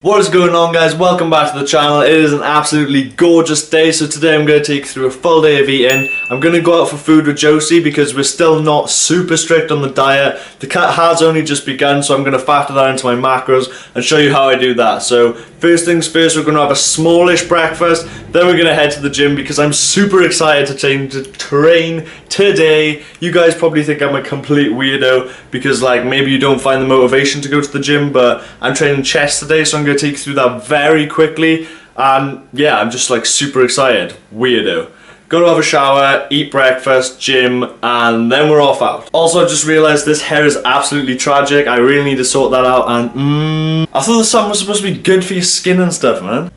What is going on, guys? Welcome back to the channel. It is an absolutely gorgeous day, so today I'm going to take you through a full day of eating. I'm going to go out for food with Josie because we're still not super strict on the diet. The cat has only just begun, so I'm going to factor that into my macros and show you how I do that. So first things first, we're going to have a smallish breakfast, then we're going to head to the gym because I'm super excited to train today. You guys probably think I'm a complete weirdo because maybe you don't find the motivation to go to the gym, but I'm training chest today, so I'm going to take you through that very quickly. And yeah, I'm just super excited. Weirdo. Gonna have a shower, eat breakfast, gym, and then we're off out. Also, I just realized this hair is absolutely tragic. I really need to sort that out. And I thought the sun was supposed to be good for your skin and stuff, man.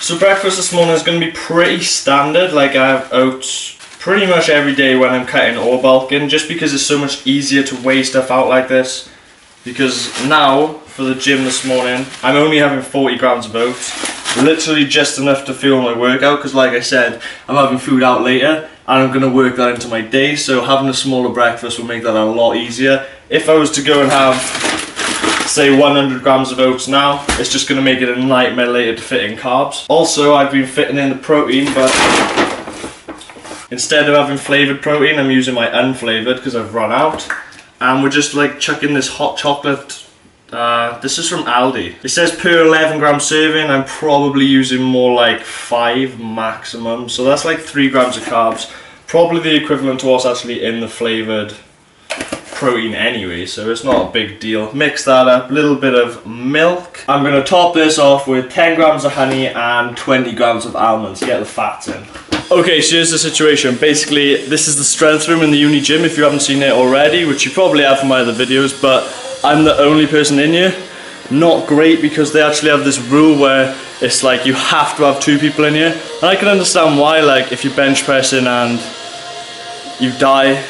So breakfast this morning is going to be pretty standard. I have oats pretty much every day when I'm cutting or bulking, just because it's so much easier to weigh stuff out like this. Because now, for the gym this morning, I'm only having 40 grams of oats. Literally just enough to fuel my workout, because like I said, I'm having food out later, and I'm going to work that into my day, so having a smaller breakfast will make that a lot easier. If I was to go and have, say, 100 grams of oats now, it's just going to make it a nightmare later to fit in carbs. Also, I've been fitting in the protein, but instead of having flavoured protein, I'm using my unflavoured because I've run out. And we're just chucking this hot chocolate. This is from Aldi. It says per 11 gram serving. I'm probably using more like 5 maximum. So that's 3 grams of carbs. Probably the equivalent to what's actually in the flavoured protein anyway, so it's not a big deal. Mix that up, a little bit of milk. I'm going to top this off with 10 grams of honey and 20 grams of almonds to get the fats in. Okay, so here's the situation. Basically, this is the strength room in the uni gym if you haven't seen it already, which you probably have from my other videos, but I'm the only person in here. Not great because they actually have this rule where it's you have to have 2 people in here. And I can understand why, if you're bench pressing and you die.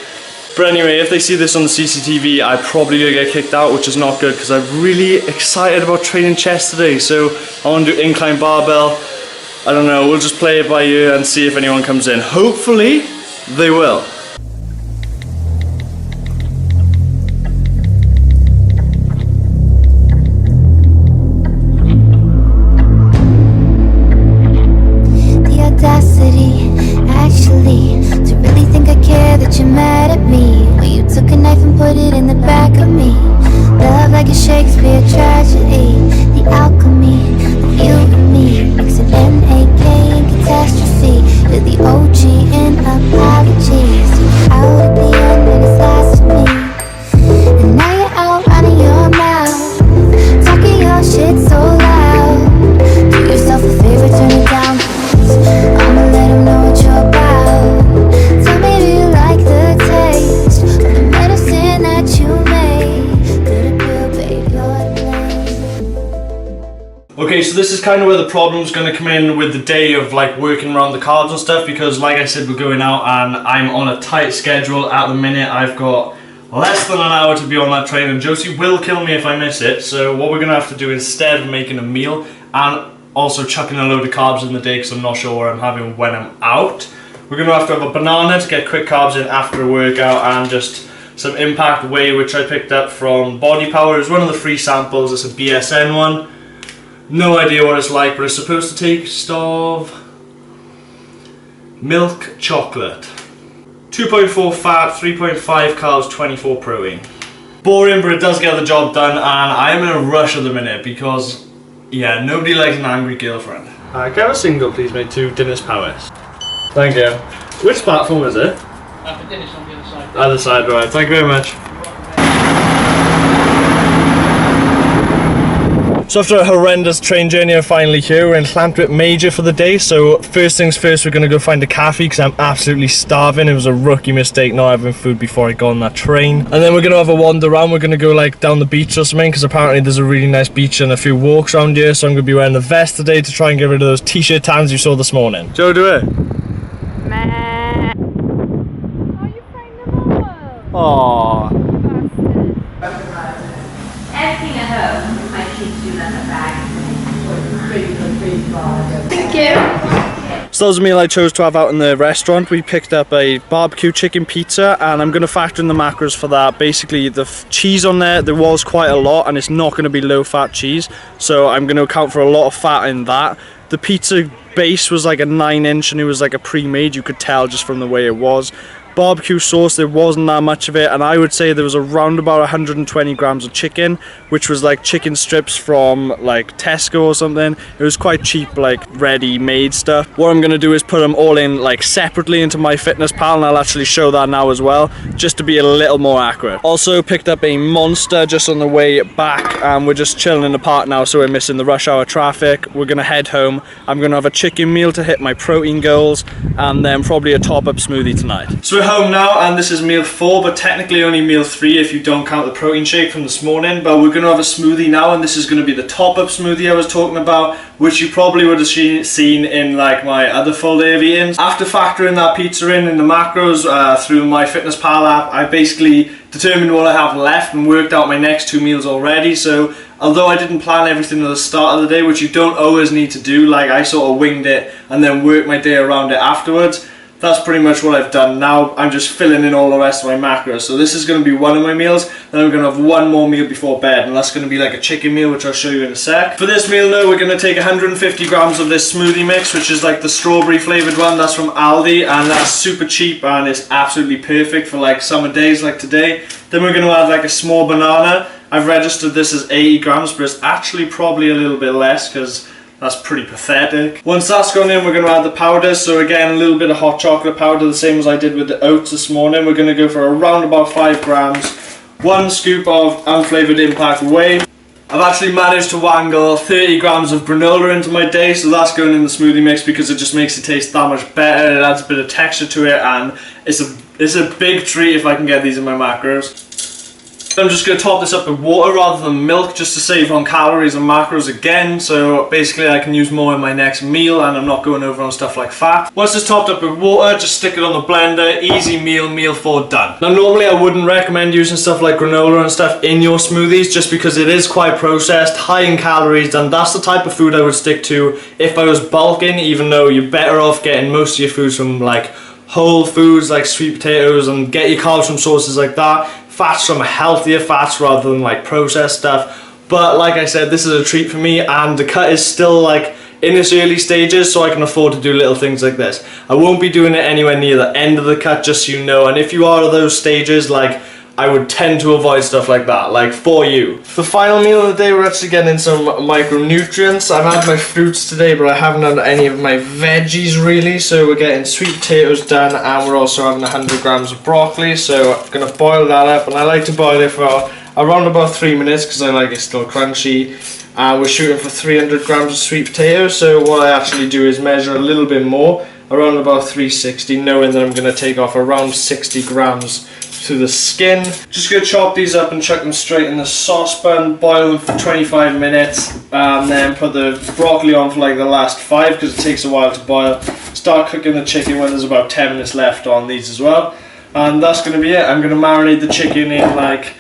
But anyway, if they see this on the CCTV, I probably gonna get kicked out, which is not good because I'm really excited about training chest today. So I want to do incline barbell. I don't know, we'll just play it by ear and see if anyone comes in. Hopefully, they will. The audacity, actually, to really think I care that you're mad at me. When you took a knife and put it in the back of me. Love like a Shakespeare tragedy. The alchemy of you and me makes an NAK in catastrophe. You're the OG in apologies. You're out at the end and it's last of me. And now you're out running your mouth, talking your shit so loud. Do yourself a favor, turn it down, please. I'ma let them know what you're about. Tell me, do you like the taste of the medicine that you made? Good pill, babe, you're to blame. Okay, so this is kind of where the problem's going to come in with the day of working around the carbs and stuff, because like I said, we're going out and I'm on a tight schedule at the minute. I've got less than an hour to be on that train and Josie will kill me if I miss it. So what we're going to have to do instead of making a meal and also chucking a load of carbs in the day because I'm not sure what I'm having when I'm out, we're going to have a banana to get quick carbs in after a workout, and just some impact whey, which I picked up from Body Power. It was one of the free samples. It's a BSN one. No idea what it's like, but it's supposed to taste of milk chocolate. 2.4 fat, 3.5 carbs, 24 protein. Boring, but it does get the job done, and I am in a rush at the minute because, yeah, nobody likes an angry girlfriend. Can I have a single, please, mate, to Dennis Powers? Thank you. Which platform is it? For Dennis on the other side. Other side, right. Thank you very much. So after a horrendous train journey, I'm finally here. We're in Llantwit Major for the day. So first things first, we're going to go find a cafe because I'm absolutely starving. It was a rookie mistake not having food before I got on that train. And then we're going to have a wander around. We're going to go down the beach or something because apparently there's a really nice beach and a few walks around here. So I'm going to be wearing the vest today to try and get rid of those t-shirt tans you saw this morning. Joe, do it. Meh. Oh, you found them all. Aww. Everything at home, my kids do that in a bag. Thank you. So So that was a meal I chose to have out in the restaurant. We picked up a barbecue chicken pizza, and I'm going to factor in the macros for that. Basically, the cheese on there was quite a lot, and it's not going to be low fat cheese, so I'm going to account for a lot of fat in that. The pizza base was like a 9-inch, and it was like a pre-made, you could tell just from the way it was. Barbecue sauce, there wasn't that much of it, and I would say there was around about 120 grams of chicken, which was like chicken strips from like Tesco or something. It was quite cheap, like ready-made stuff. What I'm gonna do is put them all in like separately into MyFitnessPal, and I'll actually show that now as well, just to be a little more accurate. Also picked up a Monster just on the way back, and we're just chilling in the park now, so we're missing the rush hour traffic. We're gonna head home. I'm gonna have a chicken meal to hit my protein goals, and then probably a top-up smoothie tonight. So we're home now, and this is meal 4, but technically only meal 3 if you don't count the protein shake from this morning. But we're gonna have a smoothie now, and this is gonna be the top-up smoothie I was talking about, which you probably would have seen in like my other full day of eating. After factoring that pizza in the macros through my MyFitnessPal app, I basically determined what I have left and worked out my next 2 meals already. So although I didn't plan everything at the start of the day, which you don't always need to do, like I sort of winged it and then worked my day around it afterwards, that's pretty much what I've done. Now I'm just filling in all the rest of my macros. So this is going to be one of my meals, then I'm going to have one more meal before bed, and that's going to be like a chicken meal, which I'll show you in a sec. For this meal though, we're going to take 150 grams of this smoothie mix, which is like the strawberry flavoured one. That's from Aldi, and that's super cheap, and it's absolutely perfect for like summer days like today. Then we're going to add like a small banana. I've registered this as 80 grams, but it's actually probably a little bit less because that's pretty pathetic. Once that's gone in, we're going to add the powders. So again, a little bit of hot chocolate powder, the same as I did with the oats this morning. We're going to go for around about 5 grams. 1 scoop of unflavoured Impact Whey. I've actually managed to wangle 30 grams of granola into my day, so that's going in the smoothie mix because it just makes it taste that much better. It adds a bit of texture to it, and it's a big treat if I can get these in my macros. I'm just going to top this up with water rather than milk, just to save on calories and macros again, so basically I can use more in my next meal and I'm not going over on stuff like fat. Once it's topped up with water, just stick it on the blender. Easy meal, meal 4 done. Now normally I wouldn't recommend using stuff like granola and stuff in your smoothies, just because it is quite processed, high in calories, and that's the type of food I would stick to if I was bulking, even though you're better off getting most of your foods from like whole foods like sweet potatoes, and get your carbs from sources like that. Fats from healthier fats rather than like processed stuff. But like I said, this is a treat for me, and the cut is still like in its early stages, so I can afford to do little things like this. I won't be doing it anywhere near the end of the cut, just so you know, and if you are at those stages, like I would tend to avoid stuff like that, like for you. The final meal of the day, we're actually getting some micronutrients. I've had my fruits today, but I haven't had any of my veggies really. So we're getting sweet potatoes done, and we're also having 100 grams of broccoli. So I'm gonna boil that up, and I like to boil it for around about 3 minutes because I like it still crunchy. We're shooting for 300 grams of sweet potatoes. So what I actually do is measure a little bit more, around about 360, knowing that I'm gonna take off around 60 grams to the skin. Just gonna chop these up and chuck them straight in the saucepan, boil them for 25 minutes, and then put the broccoli on for like the last 5 because it takes a while to boil. Start cooking the chicken when there's about 10 minutes left on these as well. And that's gonna be it. I'm gonna marinate the chicken in like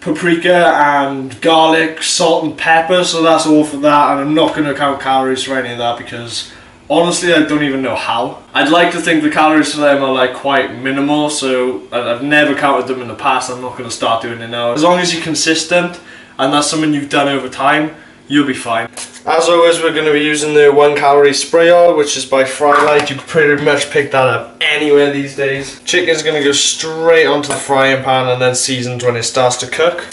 paprika and garlic, salt and pepper, so that's all for that, and I'm not gonna count calories for any of that because honestly, I don't even know how. I'd like to think the calories for them are like quite minimal, so I've never counted them in the past. I'm not going to start doing it now. As long as you're consistent and that's something you've done over time, you'll be fine. As always, we're going to be using the 1 calorie spray oil, which is by Frylight. You can pretty much pick that up anywhere these days. Chicken's going to go straight onto the frying pan and then seasoned when it starts to cook.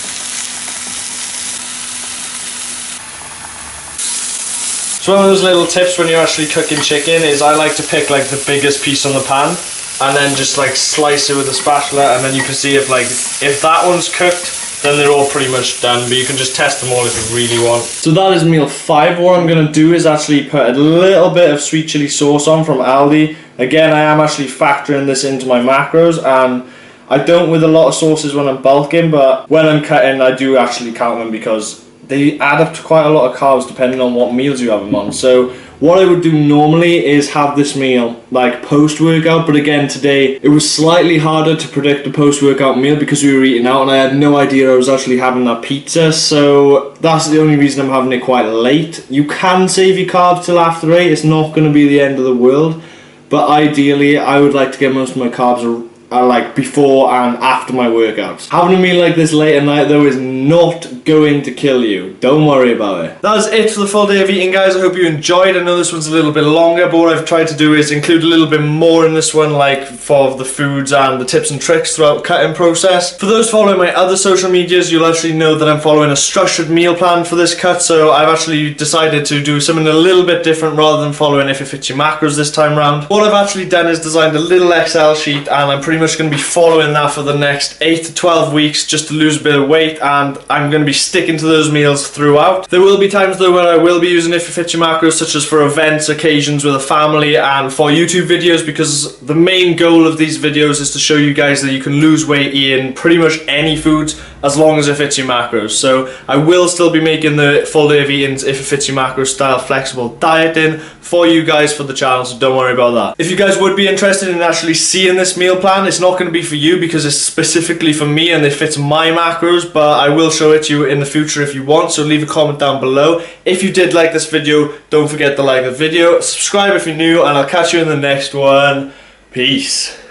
So one of those little tips when you're actually cooking chicken is I like to pick like the biggest piece on the pan and then just like slice it with a spatula, and then you can see if that one's cooked, then they're all pretty much done, but you can just test them all if you really want. So that is meal 5. What I'm going to do is actually put a little bit of sweet chili sauce on from Aldi. Again, I am actually factoring this into my macros, and I don't with a lot of sauces when I'm bulking, but when I'm cutting I do actually count them because they add up to quite a lot of carbs depending on what meals you have them on. So what I would do normally is have this meal like post-workout, but again today it was slightly harder to predict a post-workout meal because we were eating out and I had no idea I was actually having that pizza, so that's the only reason I'm having it quite late. You can save your carbs till after 8, it's not going to be the end of the world, but ideally I would like to get most of my carbs like before and after my workouts. Having a meal like this late at night though is not going to kill you. Don't worry about it. That was it for the full day of eating, guys. I hope you enjoyed. I know this one's a little bit longer, but what I've tried to do is include a little bit more in this one, like for the foods and the tips and tricks throughout the cutting process. For those following my other social medias, you'll actually know that I'm following a structured meal plan for this cut, so I've actually decided to do something a little bit different rather than following If It Fits Your Macros this time round. What I've actually done is designed a little Excel sheet, and I'm pretty much going to be following that for the next 8 to 12 weeks just to lose a bit of weight, and I'm going to be sticking to those meals throughout. There will be times though where I will be using If It Fits Your Macros, such as for events, occasions with a family, and for YouTube videos, because the main goal of these videos is to show you guys that you can lose weight eating pretty much any foods as long as it fits your macros. So I will still be making the full day of eating If It Fits Your Macros style flexible dieting for you guys for the channel, so don't worry about that. If you guys would be interested in actually seeing this meal plan, it's not going to be for you because it's specifically for me and it fits my macros, but I will show it to you in the future if you want, so leave a comment down below. If you did like this video, don't forget to like the video, subscribe if you're new, and I'll catch you in the next one. Peace.